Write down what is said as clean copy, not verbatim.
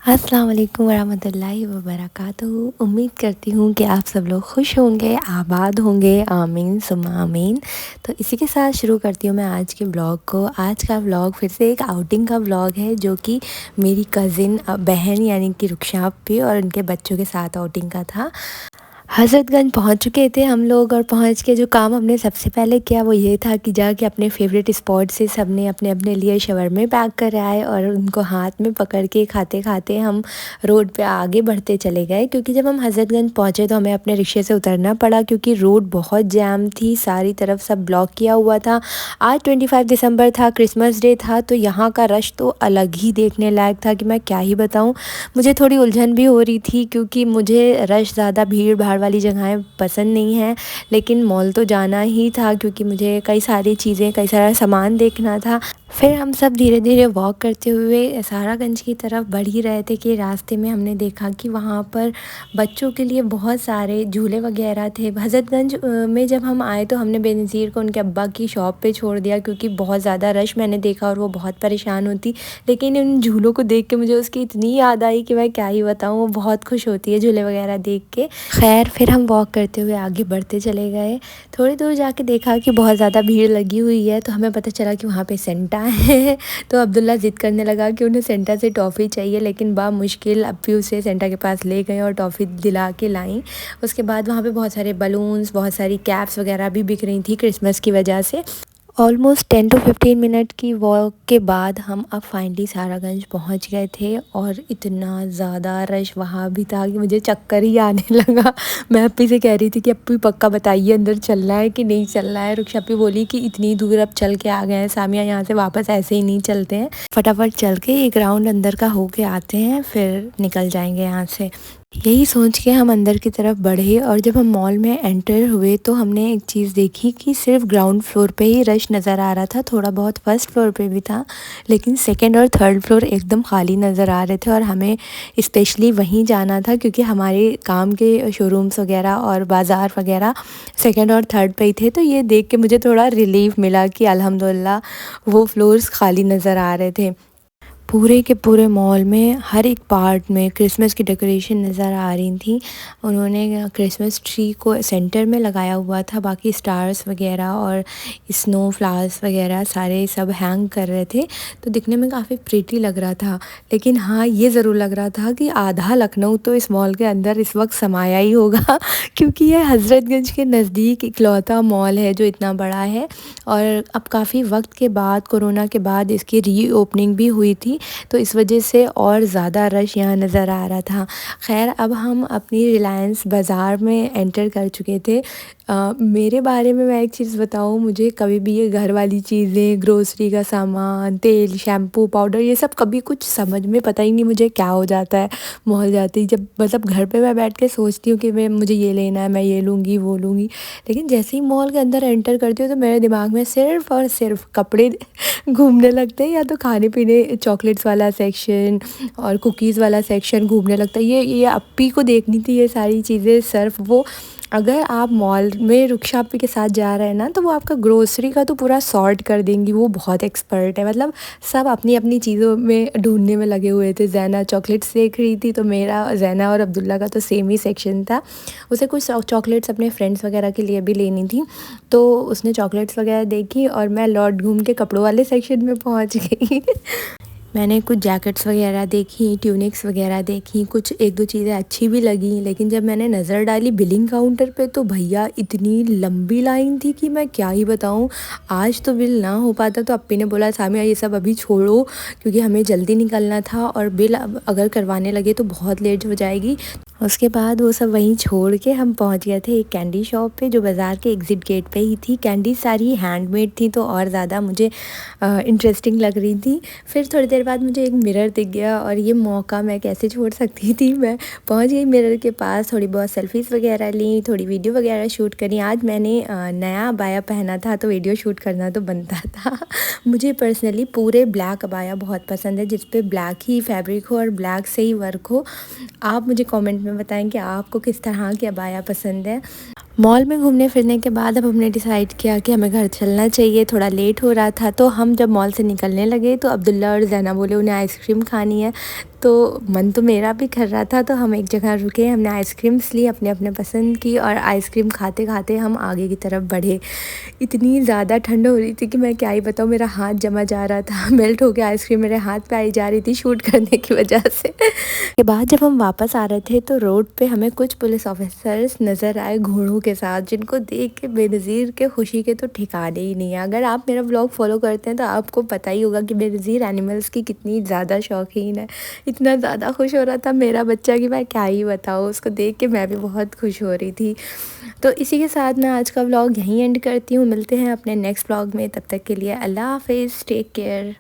अस्सलाम वालेकुम वरहमतुल्लाहि वबरकातुहू। उम्मीद करती हूँ कि आप सब लोग खुश होंगे, आबाद होंगे, आमीन सुम्मा आमीन। तो इसी के साथ शुरू करती हूँ मैं आज के ब्लॉग को। आज का ब्लॉग फिर से एक आउटिंग का ब्लॉग है, जो कि मेरी कज़िन बहन यानी कि रुखसाप और उनके बच्चों के साथ आउटिंग का था। हज़रतगंज पहुंच चुके थे हम लोग, और पहुंच के जो काम हमने सबसे पहले किया वो ये था कि जाके अपने फेवरेट स्पॉट से सबने अपने अपने लिए शवरमे पैक कर आए, और उनको हाथ में पकड़ के खाते खाते हम रोड पे आगे बढ़ते चले गए। क्योंकि जब हम हज़रतगंज पहुंचे तो हमें अपने रिक्शे से उतरना पड़ा, क्योंकि रोड बहुत जैम थी, सारी तरफ सब ब्लॉक किया हुआ था। आज 25 दिसंबर था, क्रिसमस डे था, तो यहाँ का रश तो अलग ही देखने लायक था कि मैं क्या ही बताऊँ। मुझे थोड़ी उलझन भी हो रही थी, क्योंकि मुझे रश ज़्यादा भीड़ भाड़ वाली जगहें पसंद नहीं हैं, लेकिन मॉल तो जाना ही था क्योंकि मुझे कई सारी चीज़ें, कई सारा सामान देखना था। फिर हम सब धीरे धीरे वॉक करते हुए सहारागंज की तरफ बढ़ ही रहे थे कि रास्ते में हमने देखा कि वहाँ पर बच्चों के लिए बहुत सारे झूले वगैरह थे। हज़रतगंज में जब हम आए तो हमने बेनज़ीर को उनके अब्बा की शॉप पे छोड़ दिया, क्योंकि बहुत ज़्यादा रश मैंने देखा और वो बहुत परेशान होती। लेकिन उन झूलों को देख के मुझे उसकी इतनी याद आई कि मैं क्या ही बताऊँ, वो बहुत खुश होती है झूले वगैरह देख के। खैर फिर हम वॉक करते हुए आगे बढ़ते चले गए। थोड़ी दूर जाके देखा कि बहुत ज़्यादा भीड़ लगी हुई है, तो हमें पता चला कि वहाँ पे सेंटा है। तो अब्दुल्ला ज़िद करने लगा कि उन्हें सेंटा से टॉफ़ी चाहिए, लेकिन मुश्किल अप्पी उसे सेंटा के पास ले गए और टॉफ़ी दिला के लाई। उसके बाद वहाँ पे बहुत सारे बलून्स, बहुत सारी कैप्स वगैरह भी बिक रही थी क्रिसमस की वजह से। ऑलमोस्ट 10 टू 15 मिनट की वॉक के बाद हम अब फाइनली सहारागंज पहुंच गए थे, और इतना ज़्यादा रश वहाँ भी था कि मुझे चक्कर ही आने लगा। मैं अप्पी से कह रही थी कि अप्पी पक्का बताइए अंदर चलना है कि नहीं चलना है। रुखसापी बोली कि इतनी दूर अब चल के आ गए हैं सामिया, यहाँ से वापस ऐसे ही नहीं चलते हैं, फटाफट चल के एक राउंड अंदर का होके आते हैं, फिर निकल जाएंगे यहाँ से। यही सोच के हम अंदर की तरफ बढ़े, और जब हम मॉल में एंटर हुए तो हमने एक चीज़ देखी कि सिर्फ ग्राउंड फ्लोर पे ही रश नज़र आ रहा था, थोड़ा बहुत फर्स्ट फ्लोर पे भी था, लेकिन सेकंड और थर्ड फ्लोर एकदम खाली नज़र आ रहे थे। और हमें स्पेशली वहीं जाना था क्योंकि हमारे काम के शोरूम्स वगैरह और बाज़ार वगैरह सेकंड और थर्ड पे ही थे। तो ये देख के मुझे थोड़ा रिलीफ मिला कि अल्हम्दुलिल्लाह वो फ्लोर्स खाली नज़र आ रहे थे। पूरे के पूरे मॉल में हर एक पार्ट में क्रिसमस की डेकोरेशन नज़र आ रही थी। उन्होंने क्रिसमस ट्री को सेंटर में लगाया हुआ था, बाकी स्टार्स वगैरह और स्नो फ्लावर्स वगैरह सारे सब हैंग कर रहे थे, तो दिखने में काफ़ी प्रिटी लग रहा था। लेकिन हाँ, ये ज़रूर लग रहा था कि आधा लखनऊ तो इस मॉल के अंदर इस वक्त समाया ही होगा क्योंकि ये हज़रतगंज के नज़दीक इकलौता मॉल है जो इतना बड़ा है, और अब काफ़ी वक्त के बाद, कोरोना के बाद इसकी रीओपनिंग भी हुई थी, तो इस वजह से और ज़्यादा रश यहाँ नज़र आ रहा था। खैर अब हम अपनी रिलायंस बाज़ार में एंटर कर चुके थे। मेरे बारे में मैं एक चीज़ बताऊँ, मुझे कभी भी ये घर वाली चीज़ें, ग्रोसरी का सामान, तेल, शैम्पू, पाउडर, ये सब कभी कुछ समझ में पता ही नहीं मुझे क्या हो जाता है मॉल जाते ही। जब मतलब घर पे मैं बैठ के सोचती हूँ कि मैं मुझे ये लेना है, मैं ये लूँगी वो लूँगी, लेकिन जैसे ही मॉल के अंदर एंटर करती हूँ तो मेरे दिमाग में सिर्फ़ और सिर्फ कपड़े घूमने लगते हैं, या तो खाने पीने चॉकलेट्स वाला सेक्शन और कुकीज़ वाला सेक्शन घूमने लगता है। ये अप्पी को देखनी थी ये सारी चीज़ें। सिर्फ वो, अगर आप मॉल में रुखसापी के साथ जा रहे हैं ना, तो वो आपका ग्रोसरी का तो पूरा सॉर्ट कर देंगी, वो बहुत एक्सपर्ट है। मतलब सब अपनी अपनी चीज़ों में ढूंढने में लगे हुए थे। जैना चॉकलेट्स देख रही थी, तो मेरा, जैना और अब्दुल्ला का तो सेम ही सेक्शन था। उसे कुछ चॉकलेट्स अपने फ्रेंड्स वगैरह के लिए भी लेनी थी, तो उसने चॉकलेट्स वगैरह देखी, और मैं लौट घूम के कपड़ों वाले सेक्शन में पहुंच गई। मैंने कुछ जैकेट्स वगैरह देखी, ट्यूनिक्स वगैरह देखी, कुछ एक दो चीज़ें अच्छी भी लगी, लेकिन जब मैंने नज़र डाली बिलिंग काउंटर पे तो भैया इतनी लंबी लाइन थी कि मैं क्या ही बताऊँ। आज तो बिल ना हो पाता तो अप्पी ने बोला सामिया ये सब अभी छोड़ो, क्योंकि हमें जल्दी निकलना था, और बिल अगर करवाने लगे तो बहुत लेट हो जाएगी। उसके बाद वो सब वहीं छोड़ के हम पहुंच गए थे एक कैंडी शॉप पे, जो बाज़ार के एग्ज़िट गेट पे ही थी। कैंडी सारी हैंडमेड थी, तो और ज़्यादा मुझे इंटरेस्टिंग लग रही थी। फिर थोड़ी देर बाद मुझे एक मिरर दिख गया, और ये मौका मैं कैसे छोड़ सकती थी। मैं पहुंच गई मिरर के पास, थोड़ी बहुत सेल्फ़ीज़ वगैरह ली, थोड़ी वीडियो वगैरह शूट करी। आज मैंने नया अबाया पहना था, तो वीडियो शूट करना तो बनता था। मुझे पर्सनली पूरे ब्लैक अबाया बहुत पसंद है, जिस पे ब्लैक ही फैब्रिक हो और ब्लैक से ही वर्क हो। आप मुझे कमेंट में बताएं कि आपको किस तरह की अबाया पसंद है। मॉल में घूमने फिरने के बाद अब हमने डिसाइड किया कि हमें घर चलना चाहिए, थोड़ा लेट हो रहा था। तो हम जब मॉल से निकलने लगे तो अब्दुल्ला और ज़ैना बोले उन्हें आइसक्रीम खानी है। तो मन तो मेरा भी कर रहा था, तो हम एक जगह रुके, हमने आइसक्रीम्स ली अपने अपने पसंद की और आइसक्रीम खाते खाते हम आगे की तरफ बढ़े। इतनी ज़्यादा ठंड हो रही थी कि मैं क्या ही बताऊँ, मेरा हाथ जमा जा रहा था मेल्ट हो के आइसक्रीम मेरे हाथ पे आई जा रही थी शूट करने की वजह से। के बाद जब हम वापस आ रहे थे तो रोड पे हमें कुछ पुलिस ऑफिसर्स नज़र आए घोड़ों के साथ, जिनको देख के बेनज़ीर के खुशी के तो ठिकाने ही नहीं है। अगर आप मेरा ब्लॉग फॉलो करते हैं तो आपको पता ही होगा कि बेनज़ीर एनिमल्स की कितनी ज़्यादा शौकीन है। इतना ज़्यादा खुश हो रहा था मेरा बच्चा कि मैं क्या ही बताऊँ, उसको देख के मैं भी बहुत खुश हो रही थी। तो इसी के साथ मैं आज का व्लॉग यहीं एंड करती हूँ। मिलते हैं अपने नेक्स्ट व्लॉग में, तब तक के लिए अल्लाह हाफ़िज़, टेक केयर।